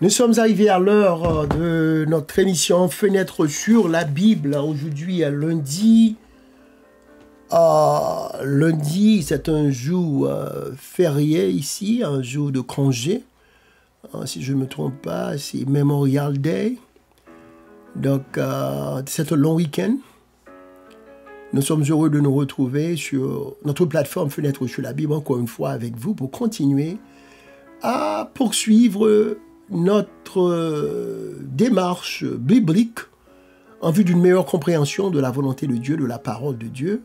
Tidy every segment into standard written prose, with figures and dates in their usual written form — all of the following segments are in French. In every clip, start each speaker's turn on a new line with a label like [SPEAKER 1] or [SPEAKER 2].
[SPEAKER 1] Nous sommes arrivés à l'heure de notre émission Fenêtre sur la Bible. Aujourd'hui, lundi. Lundi, c'est un jour férié ici, un jour de congé. Si je ne me trompe pas, c'est Memorial Day. Donc, c'est un long week-end. Nous sommes heureux de nous retrouver sur notre plateforme Fenêtre sur la Bible, encore une fois avec vous, pour continuer à poursuivre notre démarche biblique en vue d'une meilleure compréhension de la volonté de Dieu, de la parole de Dieu,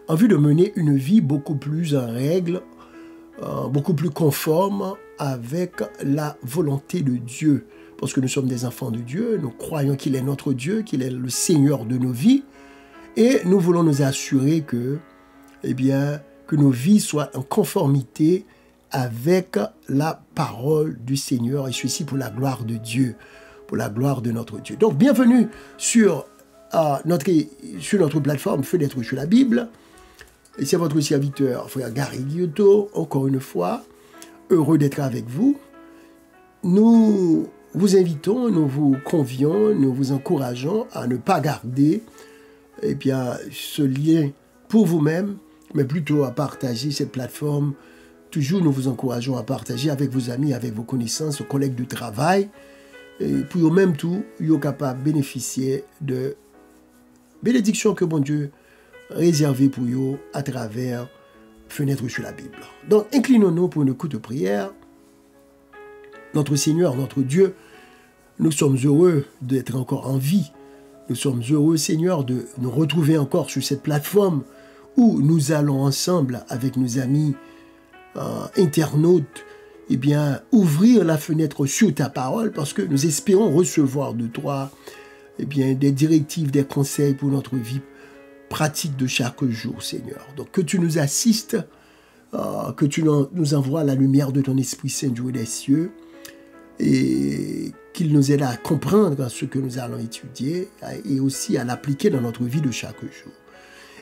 [SPEAKER 1] en vue de mener une vie beaucoup plus en règle, beaucoup plus conforme avec la volonté de Dieu. Parce que nous sommes des enfants de Dieu, nous croyons qu'il est notre Dieu, qu'il est le Seigneur de nos vies, et nous voulons nous assurer que nos vies soient en conformité avec la parole du Seigneur, et ceci pour la gloire de Dieu, pour la gloire de notre Dieu. Donc, bienvenue sur notre plateforme Fenêtre sur la Bible. Et c'est votre serviteur, frère Gary Guillotot, encore une fois, heureux d'être avec vous. Nous vous invitons, nous vous convions, nous vous encourageons à ne pas garder ce lien pour vous-même, mais plutôt à partager cette plateforme. Toujours, nous vous encourageons à partager avec vos amis, avec vos connaissances, vos collègues de travail, et pour eux même tout, ils sont capables de bénéficier de bénédictions que bon Dieu réservé pour eux à travers Fenêtre sur la Bible. Donc, inclinons-nous pour une courte prière. Notre Seigneur, notre Dieu, nous sommes heureux d'être encore en vie. Nous sommes heureux, Seigneur, de nous retrouver encore sur cette plateforme où nous allons ensemble avec nos amis internautes, ouvrir la fenêtre sur ta parole parce que nous espérons recevoir de toi des directives, des conseils pour notre vie pratique de chaque jour, Seigneur. Donc que tu nous assistes, que tu nous envoies la lumière de ton Esprit Saint du haut des cieux et qu'il nous aide à comprendre ce que nous allons étudier et aussi à l'appliquer dans notre vie de chaque jour.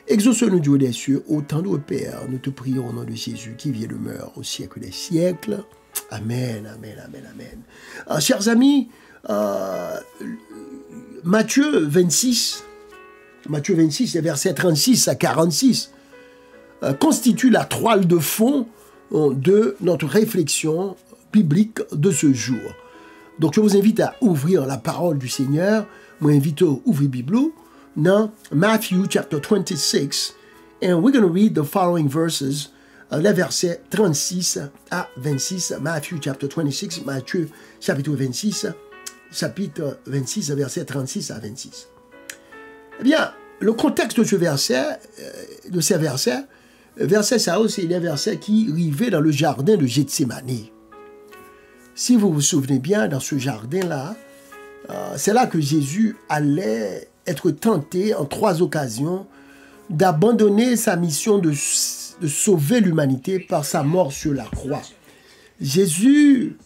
[SPEAKER 1] Exauce-nous du haut des cieux, ô tendre Père, nous te prions au nom de Jésus qui vit et demeure au siècle des siècles. Amen, amen, amen, amen. Chers amis, Matthieu 26, les versets 36 à 46, constitue la toile de fond de notre réflexion biblique de ce jour. Donc je vous invite à ouvrir la parole du Seigneur, moi invite à ouvrir la Bible, dans Matthew chapter 26, and we're going to read the following verses, les versets 36 à 26, Matthew chapter 26, Matthieu chapitre 26, versets 36 à 26. Eh bien, le contexte de ces versets, ça c'est les versets qui arrivaient dans le jardin de Gethsémani. Si vous vous souvenez bien, dans ce jardin-là, c'est là que Jésus allait être tenté en 3 occasions d'abandonner sa mission de sauver l'humanité par sa mort sur la croix. Jésus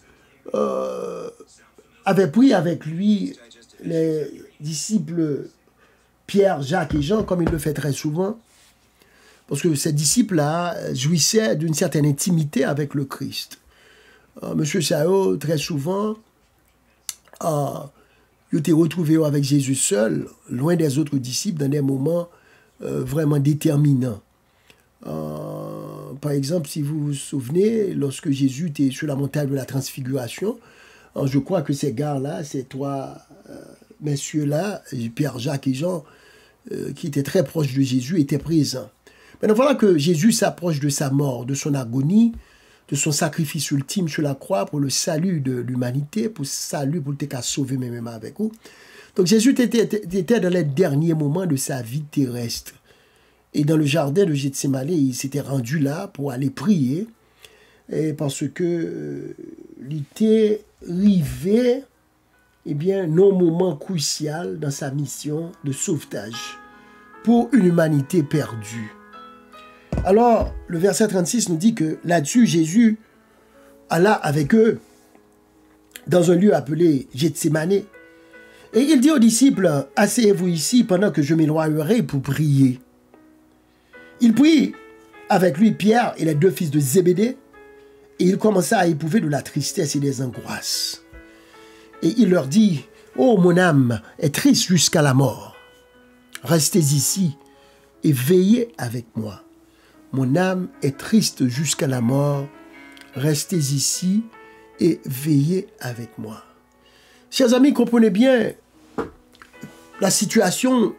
[SPEAKER 1] avait pris avec lui les disciples Pierre, Jacques et Jean, comme il le fait très souvent, parce que ces disciples-là jouissaient d'une certaine intimité avec le Christ. Monsieur Sao, très souvent, il était retrouvé avec Jésus seul, loin des autres disciples, dans des moments vraiment déterminants. Par exemple, si vous vous souvenez, lorsque Jésus était sur la montagne de la Transfiguration, je crois que ces gars-là, ces 3 messieurs-là, Pierre, Jacques et Jean, qui étaient très proches de Jésus, étaient présents. Maintenant, voilà que Jésus s'approche de sa mort, de son agonie, de son sacrifice ultime sur la croix pour le salut de l'humanité, pour le cas sauver même avec vous. Donc Jésus était dans les derniers moments de sa vie terrestre. Et dans le jardin de Gethsémani, il s'était rendu là pour aller prier, et parce que il était arrivé nos moments cruciaux dans sa mission de sauvetage pour une humanité perdue. Alors, le verset 36 nous dit que là-dessus, Jésus alla avec eux dans un lieu appelé Gethsémani. Et il dit aux disciples, « Asseyez-vous ici pendant que je m'éloignerai pour prier. » Il prit avec lui Pierre et les 2 fils de Zébédée, et il commença à éprouver de la tristesse et des angoisses. Et il leur dit, oh, mon âme est triste jusqu'à la mort. Restez ici et veillez avec moi. Mon âme est triste jusqu'à la mort. Restez ici et veillez avec moi. Chers amis, comprenez bien la situation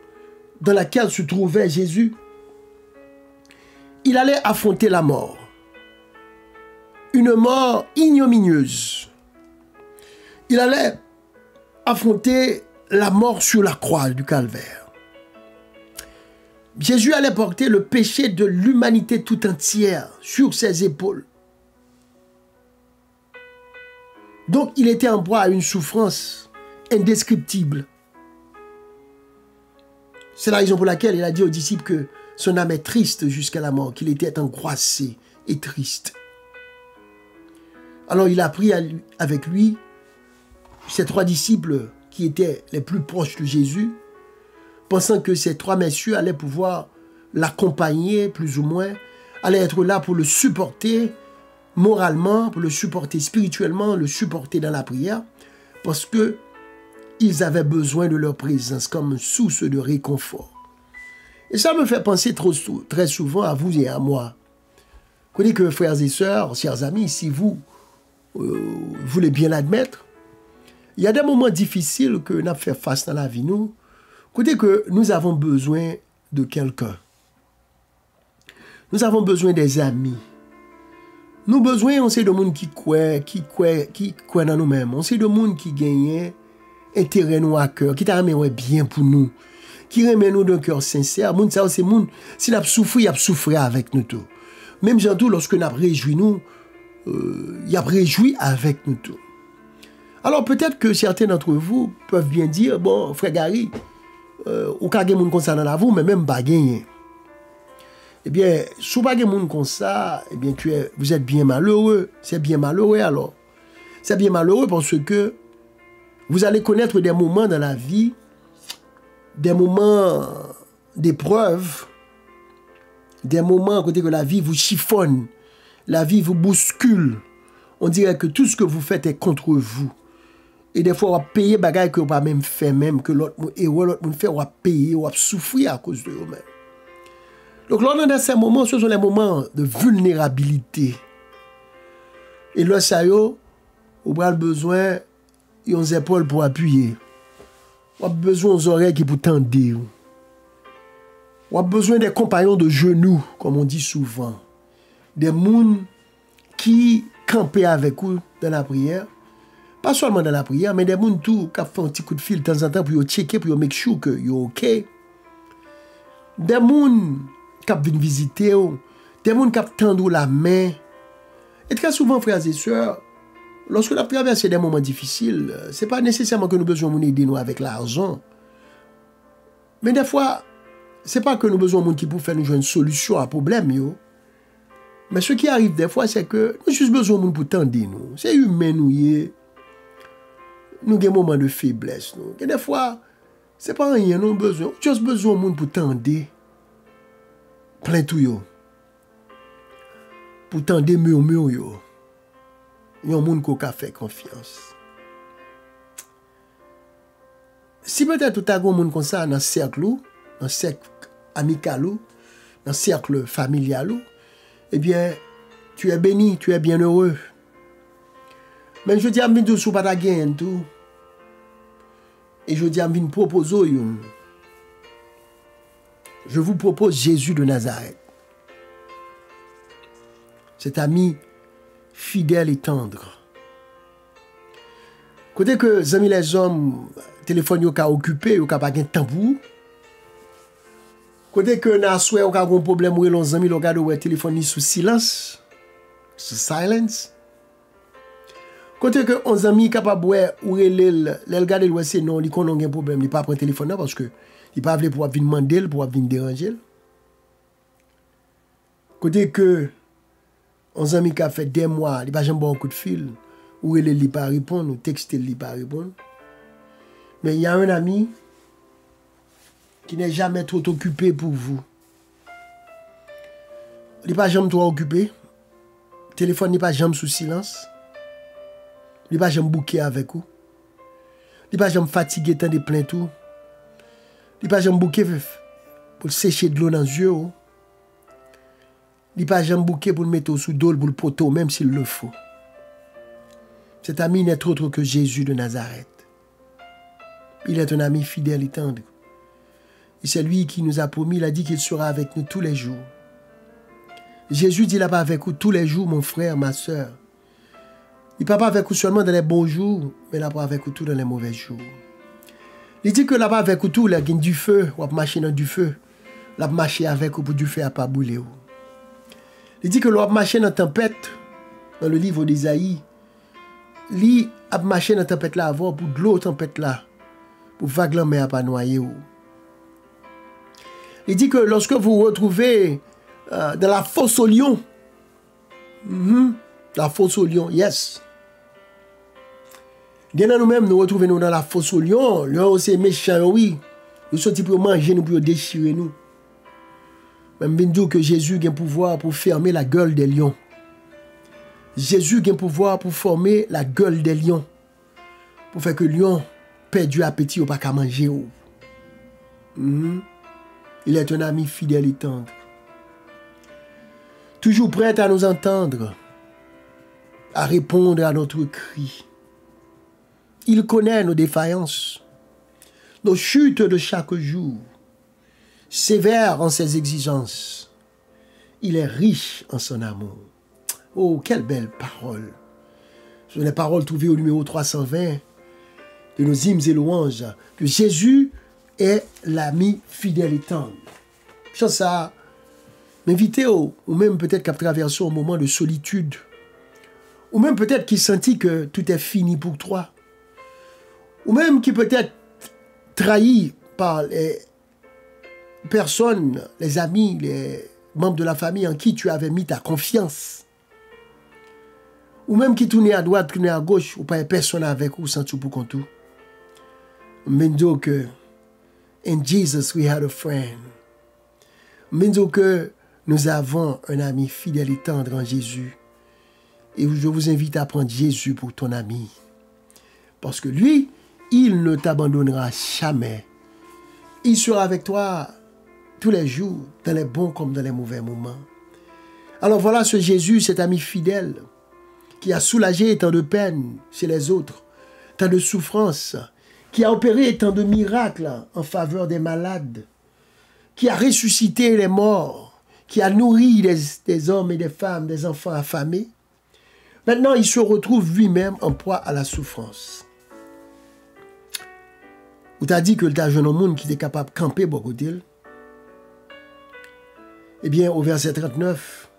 [SPEAKER 1] dans laquelle se trouvait Jésus. Il allait affronter la mort. Une mort ignominieuse. Il allait affronter la mort sur la croix du calvaire. Jésus allait porter le péché de l'humanité tout entière sur ses épaules. Donc, il était en proie à une souffrance indescriptible. C'est la raison pour laquelle il a dit aux disciples que son âme est triste jusqu'à la mort, qu'il était angoissé et triste. Alors, il a pris avec lui ces 3 disciples qui étaient les plus proches de Jésus, pensant que ces 3 messieurs allaient pouvoir l'accompagner, plus ou moins, allaient être là pour le supporter moralement, pour le supporter spirituellement, le supporter dans la prière, parce que ils avaient besoin de leur présence comme source de réconfort. Et ça me fait penser très souvent à vous et à moi. Vous voyez que, frères et sœurs, chers amis, si vous voulez bien l'admettre, il y a des moments difficiles que nous avons fait face dans la vie, nous. Écoutez que nous avons besoin de quelqu'un. Nous avons besoin des amis. Nous avons besoin, on sait de monde qui croit dans nous-mêmes. On sait de monde qui gagne intérêt nous à cœur, qui t'a remis bien pour nous, qui remet nous d'un cœur sincère. Moun ça c'est moun, si n'a souffri, il a souffert avec nous tout. Même surtout lorsque n'a réjoui nous, il a réjoui avec nous tout. Alors peut-être que certains d'entre vous peuvent bien dire, bon, frère Gary, ou ka gen moun comme ça dans la vie, mais même pas gagné. Eh bien, si vous n'avez pas de comme ça, eh bien, vous êtes bien malheureux. C'est bien malheureux alors. C'est bien malheureux parce que vous allez connaître des moments dans la vie, des moments d'épreuve, des moments côté que la vie vous chiffonne, la vie vous bouscule. On dirait que tout ce que vous faites est contre vous. Et des fois, on va payer des choses que vous n'avez pas même fait, même que l'autre monde fait, on va payer, on va souffrir à cause de vous-même. Donc, lors de ces moments, ce sont les moments de vulnérabilité. Et là, ça y est, on a besoin des épaules pour appuyer. On a besoin des oreilles qui pour tendre. On a besoin des compagnons de genoux, comme on dit souvent. Des gens qui campent avec vous dans la prière. Pas seulement dans la prière, mais des gens qui font un petit coup de fil de temps en temps pour checker, pour make sure que vous êtes OK. Des gens qui viennent visiter, des gens qui tendent la main. Et très souvent, frères et sœurs, lorsque nous traversons des moments difficiles, ce n'est pas nécessairement que nous avons besoin d'aider nous avec l'argent. Mais des fois, ce n'est pas que nous avons besoin de monde qui pour faire nous jouer une solution à un problème. Mais ce qui arrive des fois, c'est que nous avons juste besoin de monde pour tendre nous. C'est humain, nous avons des moments de faiblesse. Et des fois, ce n'est pas rien, nous avons besoin. Nous avons juste besoin de monde pour tendre. Plein tout yo. Pour tendre murmure yo. Yon moun ko ka fait confiance. Si peut-être tout a gon moun comme ça dans cercle amical dans cercle familial eh bien tu es béni, tu es bien heureux. Mais je dis à m'vin sou pas ta gen tout. Et je dis à m'vin proposer yon. Je vous propose Jésus de Nazareth. Cet ami fidèle et tendre. Côté que zami les hommes, téléphone yo ka occupé, yo ka pas gen temps pour. Côté que na souhait ou ka gon problème ou l'on zami, lo gade ou téléphone ni sous silence, sous silence. Côté que on zami capable ou l'el gade ou c'est non, li konon gen problème, li pas prendre téléphone parce que il pas vle pour venir demander, pour venir déranger. Côté que on ami qui a fait des mois, il pas jamais bon coup de fil, ou il ne pas répondre, ou texte il pas répondre. Mais il y a un ami qui n'est jamais trop occupé pour vous. Il n'est pas jamais trop occupé. Le téléphone n'est pas jamais sous silence. Il n'est pas jamais bouqué avec vous. Il pas jamais fatigué tant de plein tout. Il pas jamais bouquet pour sécher de l'eau dans les yeux. Il pas jamais bouquet pour le mettre sous d'eau pour le poteau même s'il le faut. Cet ami n'est autre que Jésus de Nazareth. Il est un ami fidèle et tendre. Et c'est lui qui nous a promis, il a dit qu'il sera avec nous tous les jours. Jésus dit, il n'est pas avec vous tous les jours, mon frère, ma soeur. Il n'est pas avec vous seulement dans les bons jours, mais il n'est pas avec vous tous dans les mauvais jours. Il dit que là-bas avec vous tout, il y a du feu, ou marcher dans du feu. Il a marché avec vous pour du feu à pas bouler. Il dit que l'on a marché dans la tempête, dans le livre d'Isaïe, il a marché dans la tempête là avant, pour de l'eau tempête là, pour vague la mer à pas noyer. Il dit que lorsque vous vous retrouvez dans la fosse au lion, la fosse au lion, yes. Bien nous-mêmes, nous retrouvons dans la fosse au lion, lion c'est méchant, oui. Nous sommes pour manger, nous pour déchirer nous. Même bien dire que Jésus a un pouvoir pour fermer la gueule des lions. Jésus a un pouvoir pour former la gueule des lions. Pour faire que le lion perde du appétit ou pas qu'à manger. Il est un ami fidèle et tendre. Toujours prêt à nous entendre, à répondre à notre cri. Il connaît nos défaillances, nos chutes de chaque jour, sévère en ses exigences. Il est riche en son amour. Oh, quelle belle parole. Ce sont les paroles trouvées au numéro 320 de nos hymnes et louanges, que Jésus est l'ami fidèle et tendre. Je ça, m'inviter ou même peut-être qu'à traverser un moment de solitude, ou même peut-être qu'il sentit que tout est fini pour toi, ou même qui peut-être trahi par les personnes, les amis, les membres de la famille en qui tu avais mis ta confiance, ou même qui tournait à droite, tournait à gauche, ou pas personne avec vous, sans tout pour qu'on tout. Mais dis que in Jesus we had a friend. Mais dis que nous avons un ami fidèle et tendre en Jésus. Et je vous invite à prendre Jésus pour ton ami. Parce que lui, il ne t'abandonnera jamais. Il sera avec toi tous les jours, dans les bons comme dans les mauvais moments. Alors voilà ce Jésus, cet ami fidèle, qui a soulagé tant de peines chez les autres, tant de souffrances, qui a opéré tant de miracles en faveur des malades, qui a ressuscité les morts, qui a nourri des hommes et des femmes, des enfants affamés. Maintenant, il se retrouve lui-même en proie à la souffrance. Ou t'as dit que t'as un jeune homme qui était capable de camper beaucoup d'îles. Eh bien, au verset 39,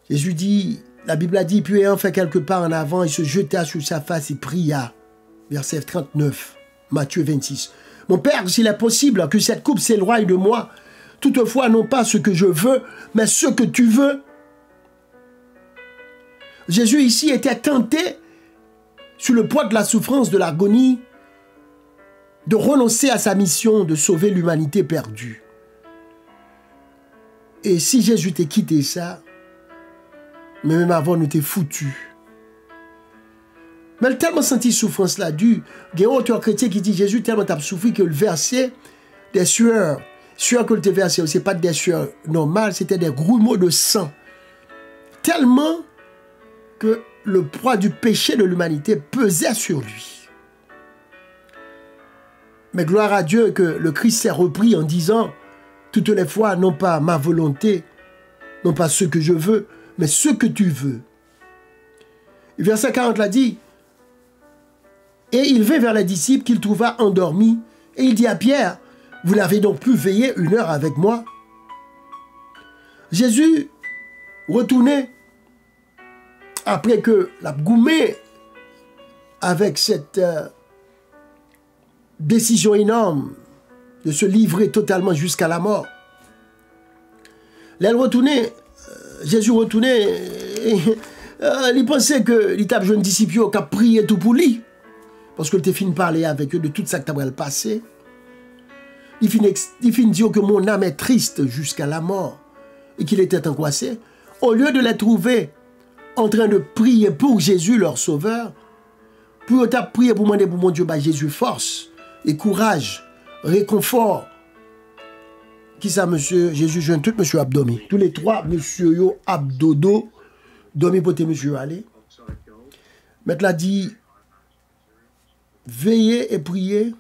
[SPEAKER 1] Jésus dit, la Bible a dit, puis ayant fait quelque part en avant, il se jeta sur sa face et pria. Verset 39, Matthieu 26. Mon Père, s'il est possible que cette coupe s'éloigne de moi, toutefois non pas ce que je veux, mais ce que tu veux. Jésus ici était tenté, sous le poids de la souffrance, de l'agonie, de renoncer à sa mission de sauver l'humanité perdue. Et si Jésus t'a quitté ça, mais même avant, nous t'es foutu. Mais il a tellement senti souffrance là, il y a un auteur chrétien qui dit Jésus tellement t'a souffert que le verset des sueurs que le versé, ce n'est pas des sueurs normales, c'était des grumeaux de sang. Tellement que le poids du péché de l'humanité pesait sur lui. Mais gloire à Dieu que le Christ s'est repris en disant toutes les fois, non pas ma volonté, non pas ce que je veux, mais ce que tu veux. Et verset 40 l'a dit, et il vint vers les disciples qu'il trouva endormis, et il dit à Pierre, vous n'avez donc plus veillé 1 heure avec moi? Jésus retournait après que la goumé avec cette décision énorme de se livrer totalement jusqu'à la mort. Là, Jésus retournait, il pensait que l'étape jeune disciple qui a prié tout pour lui, parce que tu fini de parler avec eux de tout ça que tu as passé. Il finit de dire que mon âme est triste jusqu'à la mort et qu'il était angoissé. Au lieu de les trouver en train de prier pour Jésus, leur sauveur, Pour tu prier pour demander pour mon Dieu, bah Jésus, force et courage, réconfort. Qui ça, monsieur? Jésus, jeune tout, monsieur Abdomi. Tous les trois, monsieur yo, Abdodo, dormi pour monsieur aller. Maître l'a dit, veillez et priez.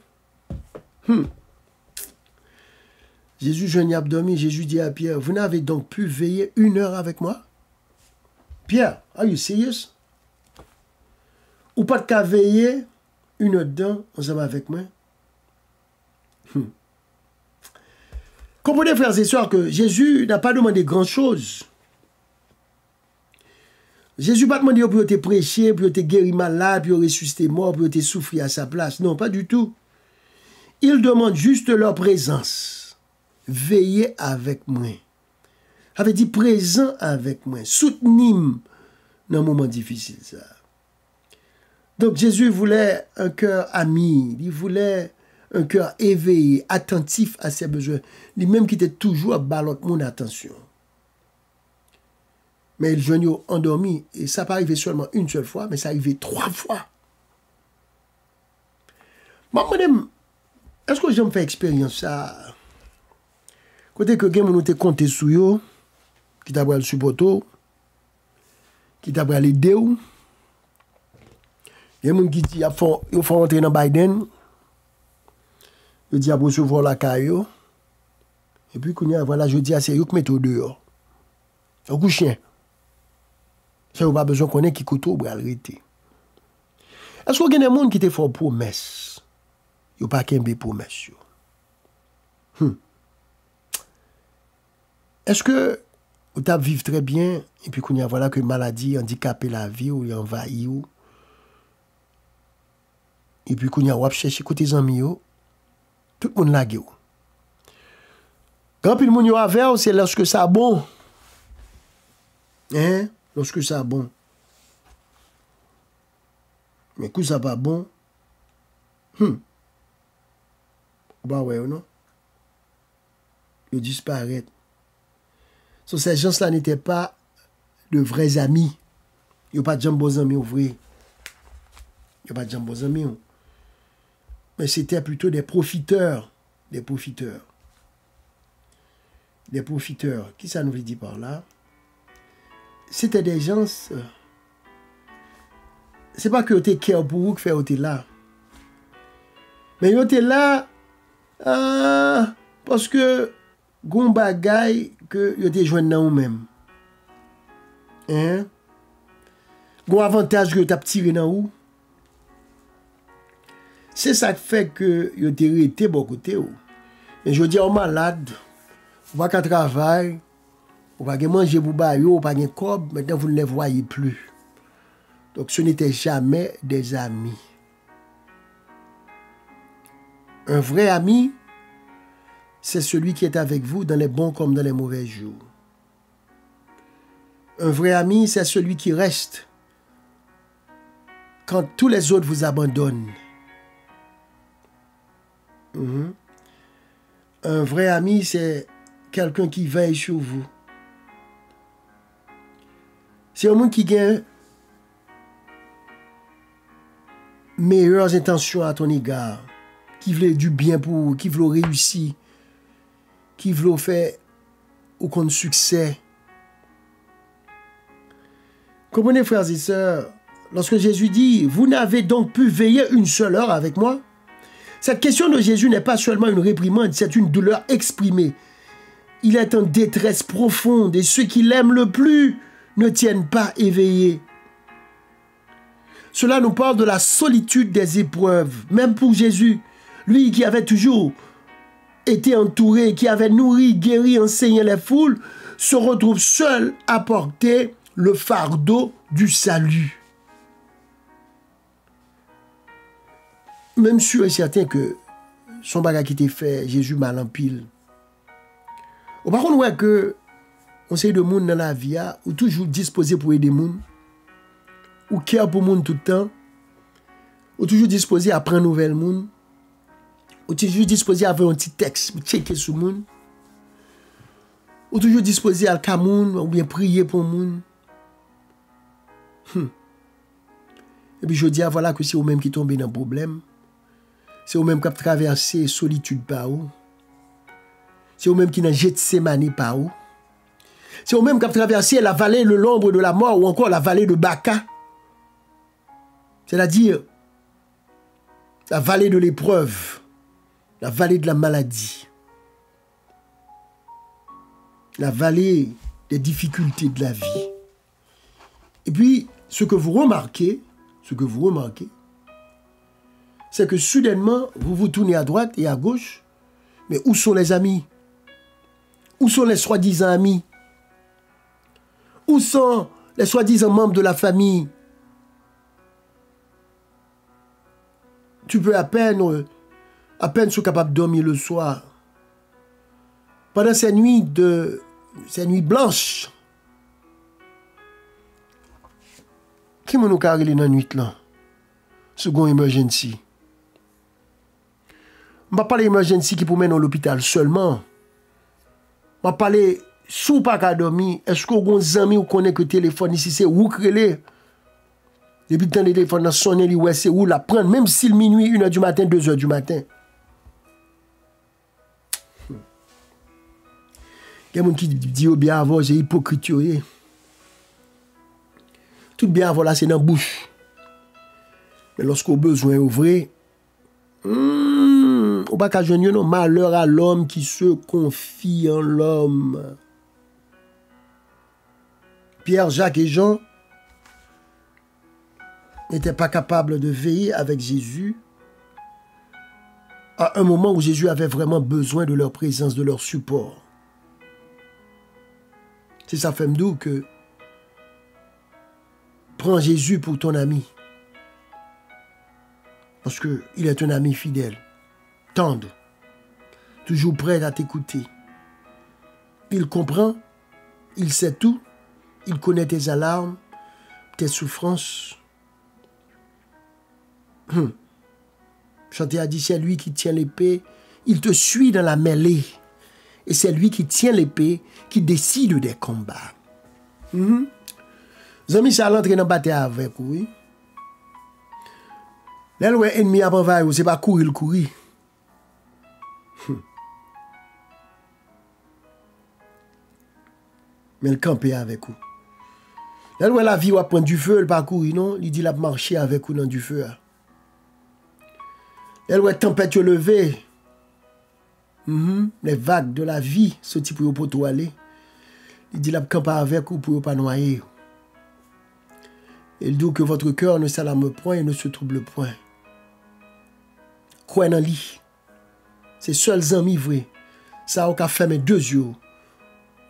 [SPEAKER 1] Jésus, jeune Abdomi, Jésus dit à Pierre, vous n'avez donc pu veiller 1 heure avec moi? Pierre, are you serious? Ou pas de qu'à veiller 1 heure dedans, ensemble avec moi? Comprenez, frères et sœurs, que Jésus n'a pas demandé grand-chose. Jésus n'a pas demandé pour te prêcher, pour te guérir malade, pour ressusciter mort, pour te souffrir à sa place. Non, pas du tout. Il demande juste leur présence. Veillez avec moi. Avait dit présent avec moi. Soutenez-moi dans un moment difficile. Ça. Donc Jésus voulait un cœur ami. Il voulait un cœur éveillé, attentif à ses besoins. Lui-même qui était toujours à ballot mon attention. Mais il joignait endormi. Et ça pas arrivé seulement 1 seule fois, mais ça arrivé 3 fois. Bon, madame, est-ce que j'aime faire expérience ça? Côté que quelqu'un nous te compté sur yo, qui t'a le supporto, qui t'a l'aider ou. Il y a des gens qui disent qu'il faut rentrer dans Biden. Je dis à recevoir la caillou. Et puis, voilà, je dis à c'est eux qui mettent au dehors. Un coup chien. Ça, vous pas besoin qu'on ait qui couteau pour arrêter. Est-ce qu'il y a des gens qui te font promesse? Ils n'ont pas qu'un promesse. Est-ce que vous vivez très bien et puis qu'on y a voilà que maladie handicapé la vie ou envahi ou et puis qu'on y a cherché côté amis tout le monde la gueule. Quand le monde a vers c'est lorsque ça bon. Hein? Lorsque ça bon. Mais quand ça pas bon. Bah ouais ou non? Ils disparaissent. So, ces gens-là n'étaient pas de vrais amis. Ils n'ont pas de gens bons amis, vrai. Ils n'ont pas de gens bons amis. Mais c'était plutôt des profiteurs. Des profiteurs. Des profiteurs. Qui ça nous veut dire par là? C'était des gens... c'est pas que vous étiez care pour vous que faire là. Mais vous étiez là parce que gon bagay que vous étiez joint dans vous-même. Hein? Gon avantage que vous avez tiré dans vous. C'est ça qui fait que vous êtes resté bon côté. Mais je dis aux malades, vous n'avez pas de travail, vous n'avez pas manger pour bailler, vous n'avez pas de cob, maintenant vous ne les voyez plus. Donc ce n'était jamais des amis. Un vrai ami, c'est celui qui est avec vous dans les bons comme dans les mauvais jours. Un vrai ami, c'est celui qui reste quand tous les autres vous abandonnent. Un vrai ami, c'est quelqu'un qui veille sur vous. C'est un monde qui gagne meilleures intentions à ton égard, qui veut du bien pour vous, qui veut réussir, qui veut faire au compte succès. Comprenez, frères et sœurs, lorsque Jésus dit, vous n'avez donc pu veiller 1 seule heure avec moi? Cette question de Jésus n'est pas seulement une réprimande, c'est une douleur exprimée. Il est en détresse profonde et ceux qui l'aiment le plus ne tiennent pas éveillés. Cela nous parle de la solitude des épreuves, même pour Jésus, lui qui avait toujours été entouré, qui avait nourri, guéri, enseigné les foules, se retrouve seul à porter le fardeau du salut. Même sûr et certain que son bagage qui était fait, Jésus mal en pile. Par contre, on voit que on sait de monde dans la vie, ou toujours disposé pour aider les gens, ou care pour les gens tout le temps, ou toujours disposé à prendre nouvelle monde, ou toujours disposé à avoir un petit texte pour checker sur le monde, ou toujours disposé à le ou bien prier pour le monde. Et puis je dis, voilà que c'est vous-même qui tombez dans le problème. C'est vous-même qui avez traversé solitude par où. C'est vous-même qui n'avez Gethsémani par où. C'est vous-même qui avez traversé la vallée de l'ombre de la mort ou encore la vallée de Baca. C'est-à-dire la vallée de l'épreuve, la vallée de la maladie, la vallée des difficultés de la vie. Et puis, ce que vous remarquez, c'est que soudainement, vous vous tournez à droite et à gauche, mais où sont les amis? Où sont les soi-disant amis? Où sont les soi-disant membres de la famille? Tu peux à peine être capable de dormir le soir. Pendant ces nuits blanches, qui m'a nous carré dans la nuit là? Second emergency. Je ne parle pas d'emergency qui pour mener dans l'hôpital seulement. Je parle sous pas qu'à dormir. Est-ce que vous avez des amis ou connaissez que le téléphone ici c'est où créer? Depuis que le téléphone a sonné, ouais, c'est où la prendre, même si le minuit, 1h du matin, 2h du matin. Il y a des gens qui disent bien avant, c'est hypocrite. Tout bien avant là, c'est dans la bouche. Mais lorsqu'on a besoin d'ouvrir, on ne peut pas joindre non malheur à l'homme qui se confie en l'homme. Pierre, Jacques et Jean n'étaient pas capables de veiller avec Jésus à un moment où Jésus avait vraiment besoin de leur présence, de leur support. C'est ça fait m'dou que prends Jésus pour ton ami. Parce qu'il est un ami fidèle, tendre, toujours prêt à t'écouter. Il comprend, il sait tout, il connaît tes alarmes, tes souffrances. Chanté a dit, c'est lui qui tient l'épée, il te suit dans la mêlée. Et c'est lui qui tient l'épée, qui décide des combats. Zami, ça l'entrée dans la bataille avec, oui. Là, l'ennemi avant va, c'est pas courir, courir. Mais le camper avec vous. Là, la vie, on prend du feu, le pas courir, non? Il dit, la marcher avec vous dans du feu. Là, tempête levée. Les vagues de la vie, ce type pour tout aller. Il dit, la camper avec vous pour ne pas noyer. Il dit que votre cœur ne s'alarme point et ne se trouble point. Croyez dans lui. C'est seuls amis vrai. Ça a fermé 2 yeux.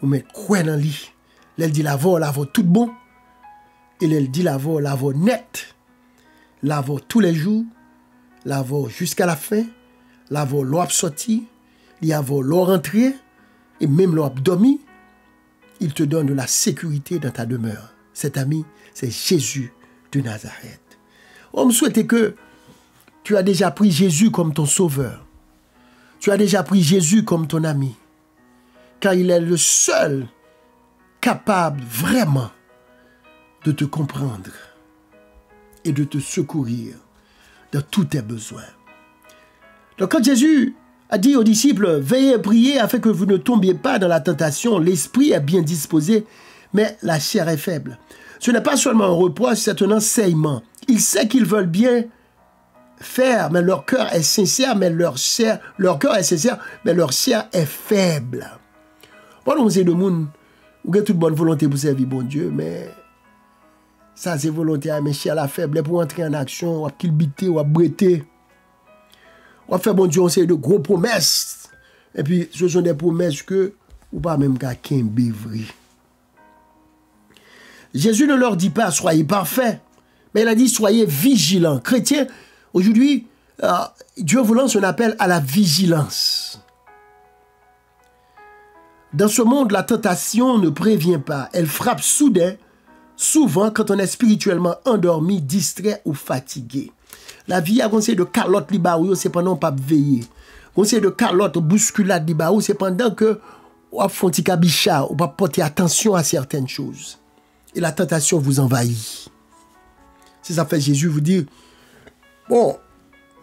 [SPEAKER 1] Mais croyez dans lui. Elle dit la voix tout bon. Et elle dit la voix net. La voix tous les jours. La voix jusqu'à la fin. La voix l'op sorti. Il y a l'op rentré. Et même l'op dormi. Il te donne de la sécurité dans ta demeure. Cet ami, c'est Jésus de Nazareth. On me souhaite que tu as déjà pris Jésus comme ton sauveur. Tu as déjà pris Jésus comme ton ami. Car il est le seul capable vraiment de te comprendre et de te secourir dans tous tes besoins. Donc quand Jésus a dit aux disciples, veillez et priez afin que vous ne tombiez pas dans la tentation, l'esprit est bien disposé, mais la chair est faible. Ce n'est pas seulement un reproche, c'est un enseignement. Il sait qu'ils veulent bien faire, mais leur cœur est sincère, mais leur cœur est sincère, mais leur chair est faible. Bon, on sait de monde, vous avez toute bonne volonté pour servir bon Dieu, mais ça c'est volonté, mais chair la faible, pour entrer en action, ou à kilbiter, ou à bretter. On va faire bon Dieu, on sait de gros promesses. Et puis, ce sont des promesses que, ou pas même qu'à Kimbivri. Jésus ne leur dit pas, soyez parfaits, mais il a dit, soyez vigilants. Chrétiens, aujourd'hui, Dieu vous lance un appel à la vigilance. Dans ce monde, la tentation ne prévient pas. Elle frappe soudain, souvent quand on est spirituellement endormi, distrait ou fatigué. La vie a conseillé de calotte libaou, c'est pendant qu'on pas veiller. Conseil de calotte bousculade libaou, c'est pendant que on font petit cabicha, on pas porter attention à certaines choses. Et la tentation vous envahit. C'est ça fait Jésus vous dit, bon,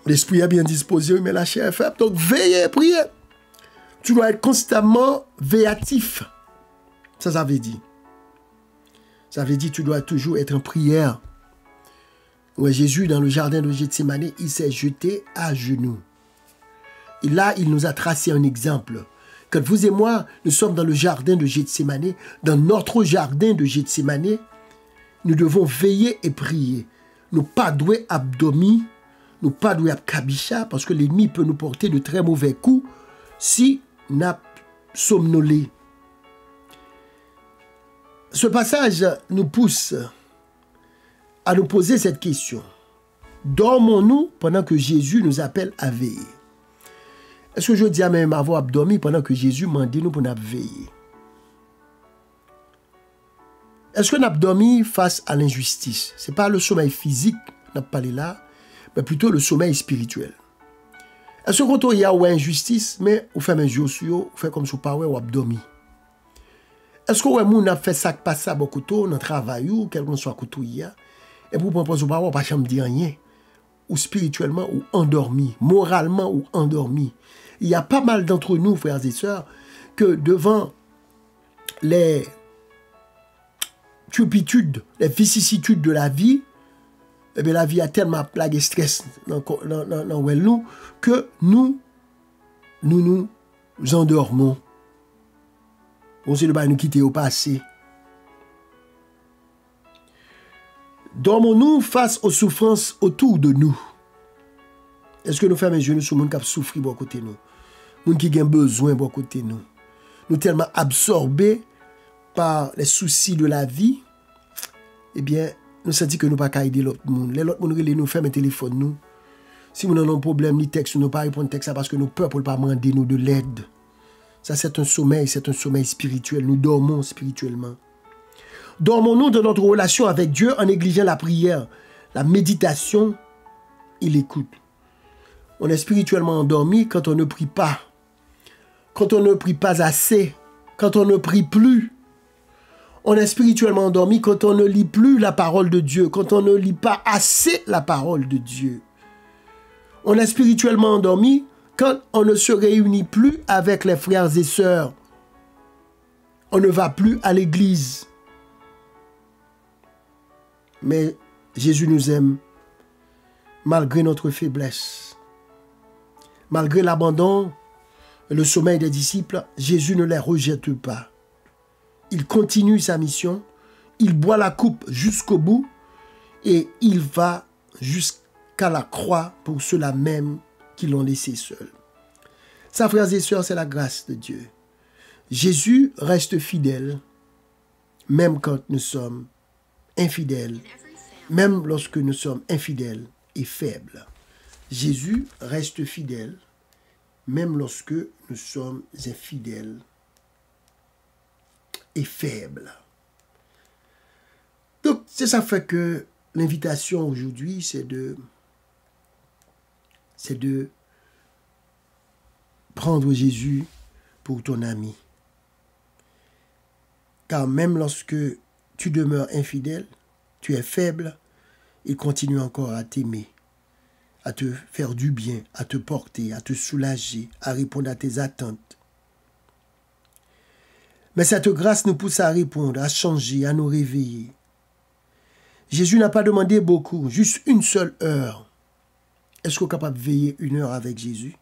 [SPEAKER 1] l'esprit est bien disposé, mais la chair est faible. Donc, veillez, priez. Tu dois être constamment véatif. Ça veut dire. Ça veut dire que tu dois toujours être en prière. Ouais, Jésus, dans le jardin de Gethsémani, il s'est jeté à genoux. Et là, il nous a tracé un exemple. Quand vous et moi, nous sommes dans le jardin de Gethsémani, dans notre jardin de Gethsémani, nous devons veiller et prier. Nous pas douer abdomi, nous pas douer kabicha, parce que l'ennemi peut nous porter de très mauvais coups si nous somnolé. Ce passage nous pousse à nous poser cette question. Dormons-nous pendant que Jésus nous appelle à veiller? Est-ce que je dis à même avoir dormi pendant que Jésus m'a dit nous pour nous veiller? Est-ce que nous avons dormi face à l'injustice? Ce n'est pas le sommeil physique, nous avons parlé là, mais plutôt le sommeil spirituel. Est-ce que quand il y a une injustice, mais vous faites un jour sur vous, vous faites comme si vous ne vous dormi? Est-ce que vous avez fait ça qui passe à beaucoup de temps, dans le travail, ou quel que soit le couteau, et vous ne pouvez pas jamais dire rien, ou spirituellement, ou endormi, moralement, ou endormi? Il y a pas mal d'entre nous, frères et sœurs, que devant les turpitudes, les vicissitudes de la vie, eh bien, la vie a tellement plagué stress dans nous que nous endormons. On sait de nous quitter au passé. Dormons-nous face aux souffrances autour de nous? Est-ce que nous faisons mes genoux sur les gens qui souffrent à côté de nous? Les gens qui ont besoin à côté de nous? Nous sommes tellement absorbés par les soucis de la vie, eh bien, nous sentons que nous ne pouvons pas aider l'autre monde. Les autres monde nous ferment le téléphone. Nous. Si nous avons un problème, ni texte, nous ne pouvons pas répondre texte parce que nous peur pour ne pas demander nous de l'aide. Ça, c'est un sommeil spirituel. Nous dormons spirituellement. Dormons-nous dans notre relation avec Dieu en négligeant la prière, la méditation et l'écoute. On est spirituellement endormi quand on ne prie pas. Quand on ne prie pas assez. Quand on ne prie plus. On est spirituellement endormi quand on ne lit plus la parole de Dieu. Quand on ne lit pas assez la parole de Dieu. On est spirituellement endormi quand on ne se réunit plus avec les frères et sœurs. On ne va plus à l'église. Mais Jésus nous aime malgré notre faiblesse. Malgré l'abandon et le sommeil des disciples, Jésus ne les rejette pas. Il continue sa mission, il boit la coupe jusqu'au bout et il va jusqu'à la croix pour ceux-là même qui l'ont laissé seul. Ça, frères et sœurs, c'est la grâce de Dieu. Jésus reste fidèle, même quand nous sommes infidèles, même lorsque nous sommes infidèles et faibles. Jésus reste fidèle, même lorsque nous sommes infidèles et faibles. Donc, c'est ça fait que l'invitation aujourd'hui, c'est de prendre Jésus pour ton ami. Car même lorsque tu demeures infidèle, tu es faible, il continue encore à t'aimer, à te faire du bien, à te porter, à te soulager, à répondre à tes attentes. Mais cette grâce nous pousse à répondre, à changer, à nous réveiller. Jésus n'a pas demandé beaucoup, juste une seule heure. Est-ce qu'on est capable de veiller 1 heure avec Jésus?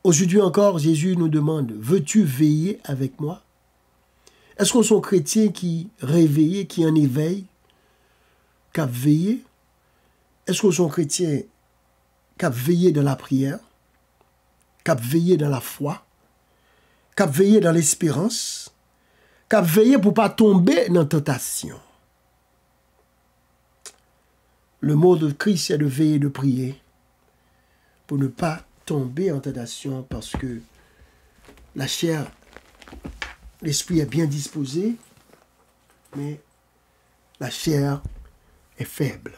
[SPEAKER 1] Aujourd'hui encore, Jésus nous demande, veux-tu veiller avec moi? Est-ce qu'on sont chrétiens qui réveillent, qui en éveillent, qui veillent? Est-ce qu'on sont chrétiens qui veillent dans la prière, qui veillent dans la foi, qui veillent dans l'espérance, qui veillent pour ne pas tomber dans la tentation? Le mot de Christ, c'est de veiller et de prier pour ne pas tomber en tentation parce que la chair, l'esprit est bien disposé, mais la chair est faible.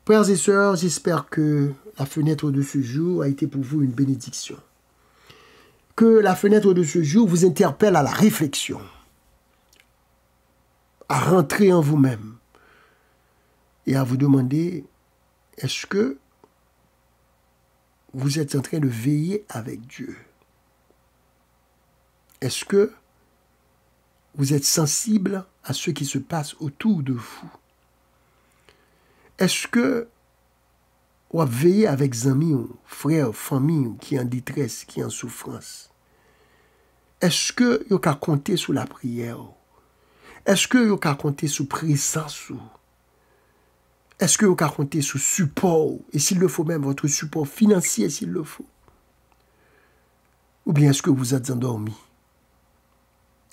[SPEAKER 1] Frères et sœurs, j'espère que la fenêtre de ce jour a été pour vous une bénédiction. Que la fenêtre de ce jour vous interpelle à la réflexion, à rentrer en vous-même, et à vous demander, est-ce que vous êtes en train de veiller avec Dieu? Est-ce que vous êtes sensible à ce qui se passe autour de vous? Est-ce que vous avez veillé avec des amis, frères, famille qui sont en détresse, qui sont en souffrance? Est-ce que vous avez compté sur la prière? Est-ce que vous avez compté sur la présence? Est-ce que vous avez compté sur le support? Et s'il le faut, même votre support financier, s'il le faut? Ou bien est-ce que vous êtes endormi?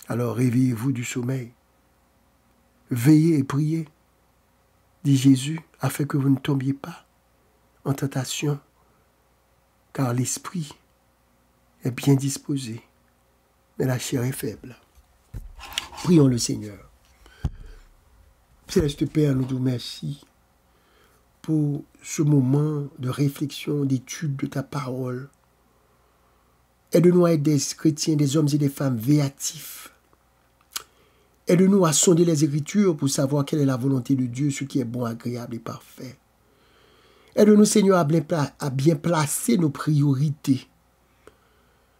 [SPEAKER 1] Alors réveillez-vous du sommeil. Veillez et priez, dit Jésus, afin que vous ne tombiez pas en tentation, car l'esprit est bien disposé, mais la chair est faible. Prions le Seigneur. Céleste Père, nous te remercions pour ce moment de réflexion, d'étude de ta parole. Aide-nous à être des chrétiens, des hommes et des femmes véatifs. Aide-nous à sonder les Écritures pour savoir quelle est la volonté de Dieu, ce qui est bon, agréable et parfait. Aide-nous, Seigneur, à bien placer nos priorités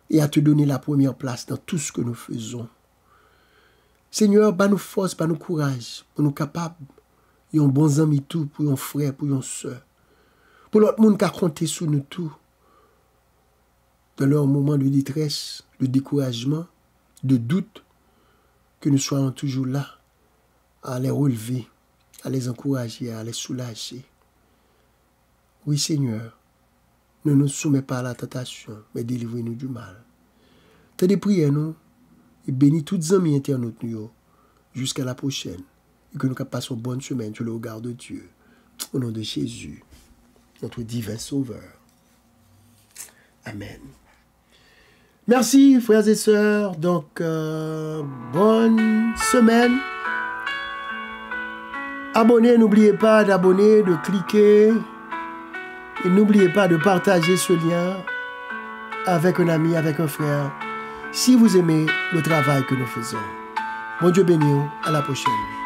[SPEAKER 1] et à te donner la première place dans tout ce que nous faisons. Seigneur, bah nous force, bah nous courage, pour nous capables, yon bons amis tout, pour yon frère, pour yon soeur, pour l'autre monde qui a compté sur nous tout, dans leur moment de détresse, de découragement, de doute, que nous soyons toujours là, à les relever, à les encourager, à les soulager. Oui, Seigneur, ne nous soumets pas à la tentation, mais délivrez-nous du mal. T'as des prières, nous, et bénis toutes les amis internautes, nous, jusqu'à la prochaine, et que nous passons une bonne semaine sur le regard de Dieu. Au nom de Jésus, notre divin Sauveur. Amen. Merci, frères et sœurs. Donc, bonne semaine. Abonnez, n'oubliez pas d'abonner, de cliquer. Et n'oubliez pas de partager ce lien avec un ami, avec un frère, si vous aimez le travail que nous faisons. Bon Dieu béni, à la prochaine.